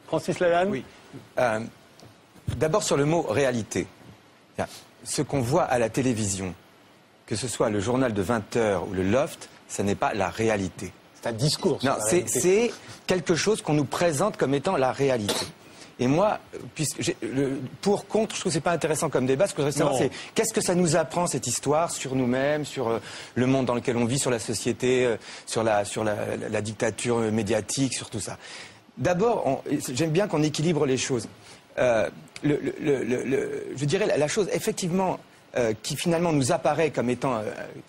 Francis Lalanne. Oui. D'abord sur le mot réalité. Ce qu'on voit à la télévision, que ce soit le journal de 20h ou le Loft, ce n'est pas la réalité. C'est un discours. Non, c'est quelque chose qu'on nous présente comme étant la réalité. Et moi, pour, contre, je trouve que c'est pas intéressant comme débat. Ce que je voudrais savoir, c'est qu'est-ce que ça nous apprend, cette histoire, sur nous-mêmes, sur le monde dans lequel on vit, sur la société, sur la dictature médiatique, sur tout ça. D'abord, j'aime bien qu'on équilibre les choses. Je dirais la chose, effectivement, qui finalement nous apparaît comme étant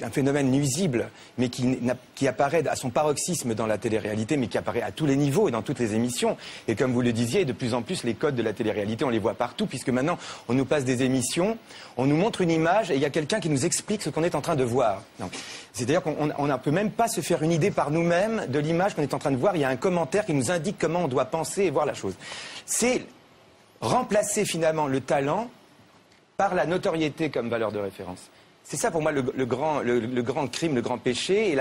un phénomène nuisible, mais qui apparaît à son paroxysme dans la télé-réalité, mais qui apparaît à tous les niveaux et dans toutes les émissions. Et comme vous le disiez, de plus en plus, les codes de la télé-réalité, on les voit partout, puisque maintenant, on nous passe des émissions, on nous montre une image, et il y a quelqu'un qui nous explique ce qu'on est en train de voir. C'est-à-dire qu'on ne peut même pas se faire une idée par nous-mêmes de l'image qu'on est en train de voir. Il y a un commentaire qui nous indique comment on doit penser et voir la chose. C'est remplacer finalement le talent par la notoriété comme valeur de référence. C'est ça pour moi le grand crime, le grand péché,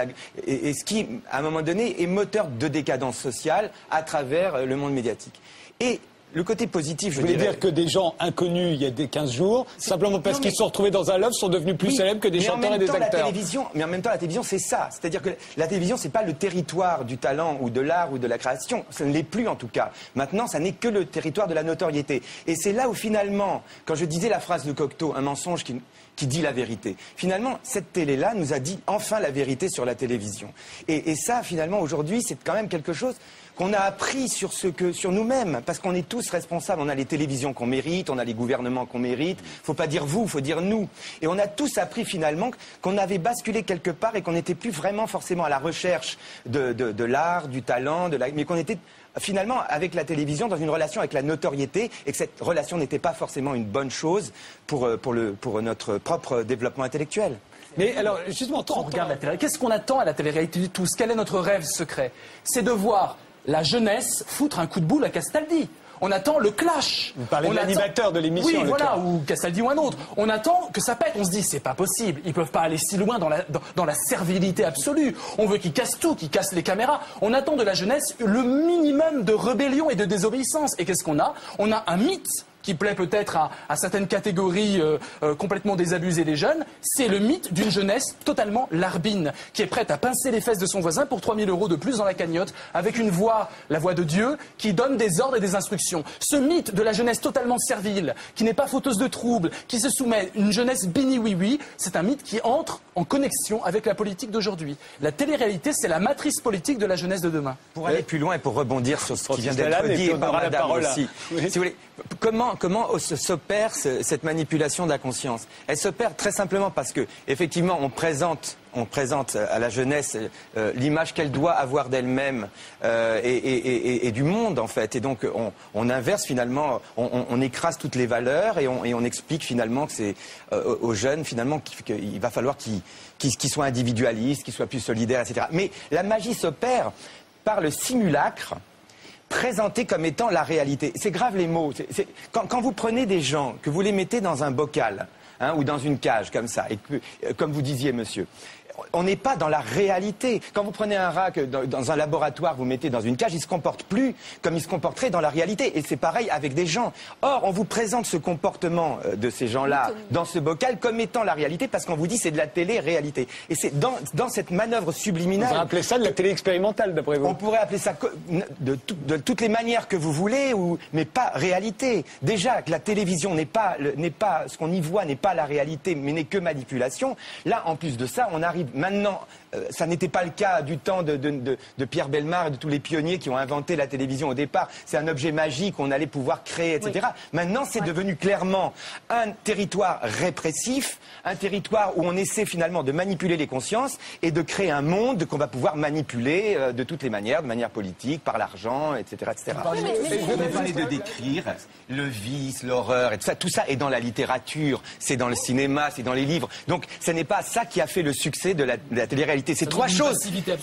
et ce qui, à un moment donné, est moteur de décadence sociale à travers le monde médiatique. Et le côté positif, je dirais... Vous voulez dire que des gens inconnus il y a des 15 jours, simplement parce qu'ils se sont retrouvés dans un Loft, sont devenus plus célèbres que des chanteurs et des acteurs. Mais en même temps, la télévision, c'est ça. C'est-à-dire que la télévision, c'est pas le territoire du talent ou de l'art ou de la création. Ça ne l'est plus, en tout cas. Maintenant, ça n'est que le territoire de la notoriété. Et c'est là où, finalement, quand je disais la phrase de Cocteau, un mensonge qui dit la vérité. Finalement, cette télé-là nous a dit enfin la vérité sur la télévision. Et ça, finalement, aujourd'hui, c'est quand même quelque chose qu'on a appris sur nous-mêmes, parce qu'on est tous responsables. On a les télévisions qu'on mérite, on a les gouvernements qu'on mérite. Faut pas dire vous, faut dire nous. Et on a tous appris finalement qu'on avait basculé quelque part et qu'on n'était plus vraiment forcément à la recherche de l'art, du talent, mais qu'on était finalement avec la télévision dans une relation avec la notoriété, et que cette relation n'était pas forcément une bonne chose pour notre propre développement intellectuel. Mais alors, justement, quand on regarde la télé, qu'est-ce qu'on attend à la télé-réalité tous? Quel est notre rêve secret? C'est de voir la jeunesse foutre un coup de boule à Castaldi. On attend le clash. Vous parlez de l'animateur de l'émission. Oui, voilà, ou Castaldi ou un autre. On attend que ça pète. On se dit, c'est pas possible. Ils peuvent pas aller si loin dans la servilité absolue. On veut qu'ils cassent tout, qu'ils cassent les caméras. On attend de la jeunesse le minimum de rébellion et de désobéissance. Et qu'est-ce qu'on a? On a un mythe qui plaît peut-être à certaines catégories complètement désabusées des jeunes, c'est le mythe d'une jeunesse totalement larbine, qui est prête à pincer les fesses de son voisin pour 3 000 € de plus dans la cagnotte, avec une voix, la voix de Dieu, qui donne des ordres et des instructions. Ce mythe de la jeunesse totalement servile, qui n'est pas fauteuse de troubles, qui se soumet, une jeunesse bini-oui-oui, c'est un mythe qui entre en connexion avec la politique d'aujourd'hui. La télé-réalité, c'est la matrice politique de la jeunesse de demain. Pour aller plus loin et pour rebondir sur ce qui vient d'être dit par madame aussi, si vous voulez, comment s'opère cette manipulation de la conscience? Elle s'opère très simplement parce que, effectivement, on présente à la jeunesse l'image qu'elle doit avoir d'elle-même et du monde, en fait. Et donc, on inverse finalement, on écrase toutes les valeurs et on explique finalement que c'est aux jeunes, finalement, qu'il va falloir qu'ils soient individualistes, qu'ils soient plus solidaires, etc. Mais la magie s'opère par le simulacre présenté comme étant la réalité. C'est grave les mots. Quand vous prenez des gens, que vous les mettez dans un bocal, ou dans une cage comme ça, et que, comme vous disiez, monsieur, on n'est pas dans la réalité. Quand vous prenez un rat dans un laboratoire, vous mettez dans une cage, il ne se comporte plus comme il se comporterait dans la réalité. Et c'est pareil avec des gens. Or, on vous présente ce comportement de ces gens-là dans ce bocal comme étant la réalité, parce qu'on vous dit c'est de la télé-réalité. Et c'est dans cette manœuvre subliminale... On va appeler ça de la télé expérimentale, d'après vous? On pourrait appeler ça de toutes les manières que vous voulez, mais pas réalité. Déjà, que la télévision n'est pas ce qu'on y voit n'est pas la réalité, mais n'est que manipulation. Là, en plus de ça, on arrive maintenant, ça n'était pas le cas du temps de Pierre Bellemare et de tous les pionniers qui ont inventé la télévision au départ. C'est un objet magique qu'on allait pouvoir créer, etc. Oui. Maintenant, c'est devenu clairement un territoire répressif, un territoire où on essaie finalement de manipuler les consciences et de créer un monde qu'on va pouvoir manipuler de toutes les manières, de manière politique, par l'argent, etc. etc. Vous venez de décrire le vice, l'horreur, et tout ça est dans la littérature, c'est dans le cinéma, c'est dans les livres. Donc, ce n'est pas ça qui a fait le succès de la télé-réalité. télé-réalité. C'est trois choses.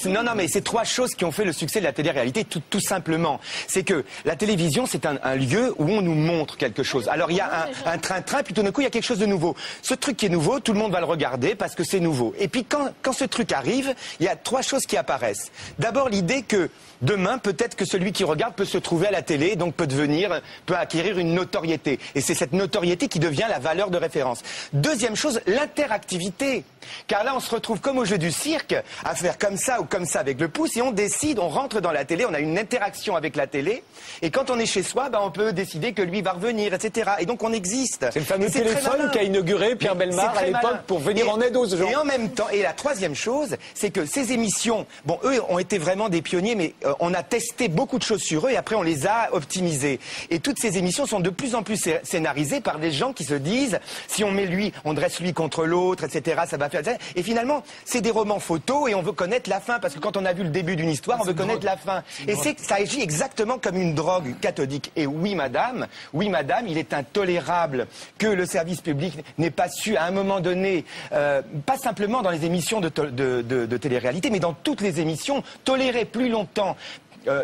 Non, mais c'est trois choses qui ont fait le succès de la télé-réalité, tout simplement. C'est que la télévision, c'est un lieu où on nous montre quelque chose. Alors il y a un train-train, puis tout d'un coup, il y a quelque chose de nouveau. Ce truc qui est nouveau, tout le monde va le regarder parce que c'est nouveau. Et puis quand ce truc arrive, il y a trois choses qui apparaissent. D'abord, l'idée que demain, peut-être que celui qui regarde peut se trouver à la télé, donc peut acquérir une notoriété. Et c'est cette notoriété qui devient la valeur de référence. Deuxième chose, l'interactivité. Car là, on se retrouve comme au jeu du cirque, à faire comme ça ou comme ça avec le pouce, et on décide, on rentre dans la télé, on a une interaction avec la télé, et quand on est chez soi, on peut décider que lui va revenir, etc. Et donc on existe. C'est le fameux téléphone qu'a inauguré Pierre Bellemare à l'époque pour venir en aide aux gens. Et en même temps, et la troisième chose, c'est que ces émissions, bon, eux ont été vraiment des pionniers, mais on a testé beaucoup de choses sur eux et après on les a optimisées. Et toutes ces émissions sont de plus en plus scénarisées par des gens qui se disent, si on met lui, on dresse lui contre l'autre, etc., ça va faire... Et finalement, c'est des romans photos et on veut connaître la fin, parce que quand on a vu le début d'une histoire, on veut connaître la fin. Et ça agit exactement comme une drogue cathodique. Et oui, madame, il est intolérable que le service public n'ait pas su, à un moment donné, pas simplement dans les émissions de télé-réalité, mais dans toutes les émissions, tolérer plus longtemps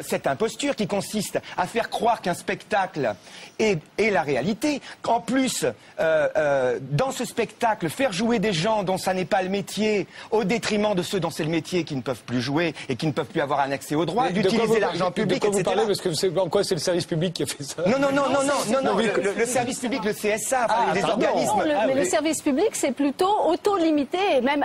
cette imposture qui consiste à faire croire qu'un spectacle est la réalité. En plus, dans ce spectacle, faire jouer des gens dont ça n'est pas le métier, au détriment de ceux dont c'est le métier qui ne peuvent plus jouer et qui ne peuvent plus avoir un accès au droit, d'utiliser l'argent public, etc. Vous parlez, parce que en quoi c'est le service public qui a fait ça? Non, le service public, le CSA, les organismes. Mais le service public, c'est plutôt auto-limité et même...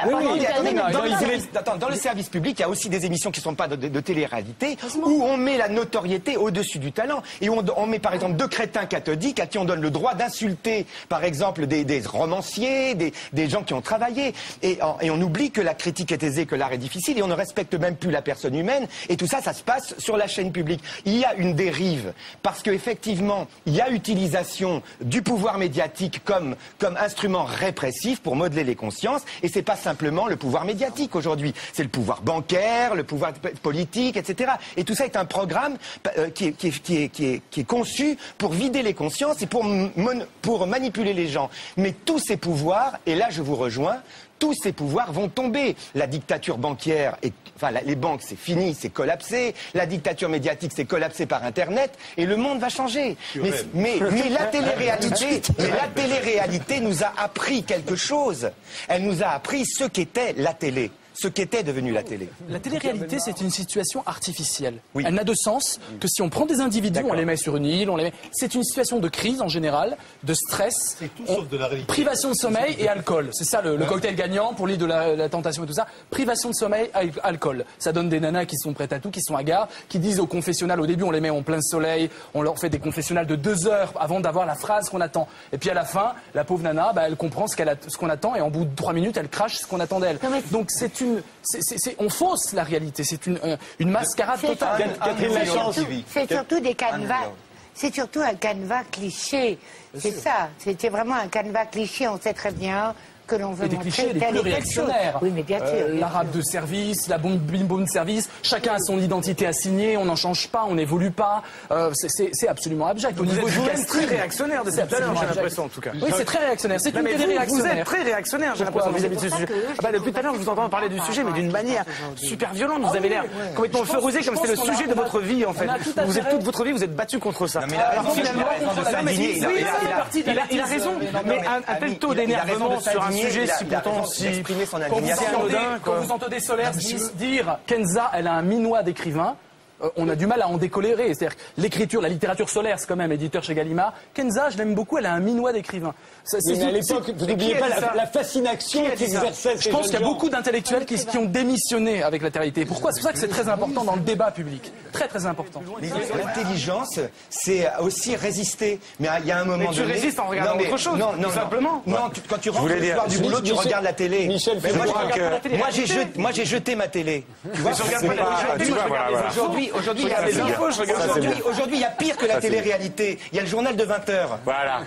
Dans le service public, il y a aussi des émissions qui ne sont pas de télé-réalité, où on met la notoriété au-dessus du talent. Et on met par exemple deux crétins cathodiques à qui on donne le droit d'insulter, par exemple, des romanciers, des gens qui ont travaillé. Et on oublie que la critique est aisée, que l'art est difficile, et on ne respecte même plus la personne humaine. Et tout ça, ça se passe sur la chaîne publique. Il y a une dérive, parce qu'effectivement, il y a utilisation du pouvoir médiatique comme instrument répressif pour modeler les consciences. Et c'est pas simplement le pouvoir médiatique aujourd'hui. C'est le pouvoir bancaire, le pouvoir politique, etc. Et tout ça est un programme qui est conçu pour vider les consciences et pour manipuler les gens. Mais tous ces pouvoirs, et là je vous rejoins, tous ces pouvoirs vont tomber. La dictature bancaire, les banques c'est fini, c'est collapsé. La dictature médiatique c'est collapsé par Internet et le monde va changer. Mais la télé-réalité nous a appris quelque chose. Elle nous a appris ce qu'était la télé. Ce qu'était devenu la télé. La télé-réalité, c'est une situation artificielle. Oui. Elle n'a de sens que si on prend des individus, on les met sur une île, c'est une situation de crise en général, de stress, sauf de la réalité. Privation de sommeil et alcool. C'est ça le cocktail gagnant pour l'île de la tentation et tout ça. Privation de sommeil, alcool. Ça donne des nanas qui sont prêtes à tout, qui sont hagards, qui disent au confessionnal, au début on les met en plein soleil, on leur fait des confessionnals de 2 heures avant d'avoir la phrase qu'on attend. Et puis à la fin, la pauvre nana, elle comprend ce qu'on attend et en bout de 3 minutes, elle crache ce qu'on attend d'elle. Donc on fausse la réalité, c'est une mascarade totale. C'est surtout des canevas. C'est surtout un canevas cliché. C'est ça. C'était vraiment un canevas cliché. On sait très bien que l'on veut montrer tel et tel chose. Oui, mais bien sûr. L'arabe de service, la bim-bim de service, chacun a son identité assignée, on n'en change pas, on n'évolue pas. C'est absolument abject. Au niveau du casting, très réactionnaire depuis tout à l'heure, j'ai l'impression en tout cas. Oui, c'est très réactionnaire. C'est une télé-réactionnaire. Vous êtes très réactionnaire, j'ai l'impression vis-à-vis de ce sujet. Depuis tout à l'heure, je vous entends parler du sujet, mais d'une manière super violente. Vous avez l'air complètement feu rosé, comme c'est le sujet de votre vie en fait. Vous êtes toute votre vie, vous êtes battu contre ça. Alors finalement, il a raison, mais un tel taux d'énervement sur un sujet si pourtant si exprimer son indignation. Quand vous entendez Solaire dire Kenza, elle a un minois d'écrivain, on a du mal à en décolérer. C'est-à-dire l'écriture, la littérature Solaire, c'est quand même éditeur chez Gallimard. Kenza, je l'aime beaucoup, elle a un minois d'écrivain. Mais à l'époque, vous n'oubliez pas la fascination qu'exerçait. Je pense qu'il y a beaucoup d'intellectuels qui ont démissionné avec la télé. Pourquoi? C'est pour ça que c'est très important dans le débat public. Très très important. L'intelligence, c'est aussi résister. Mais il y a un moment donné... Tu résistes en regardant autre chose, tout simplement. Non, quand tu rentres le soir du boulot, tu regardes la télé. Michel, moi j'ai jeté ma télé. Tu vois, aujourd'hui, il y a pire que la télé-réalité. Il y a le journal de 20h. Voilà.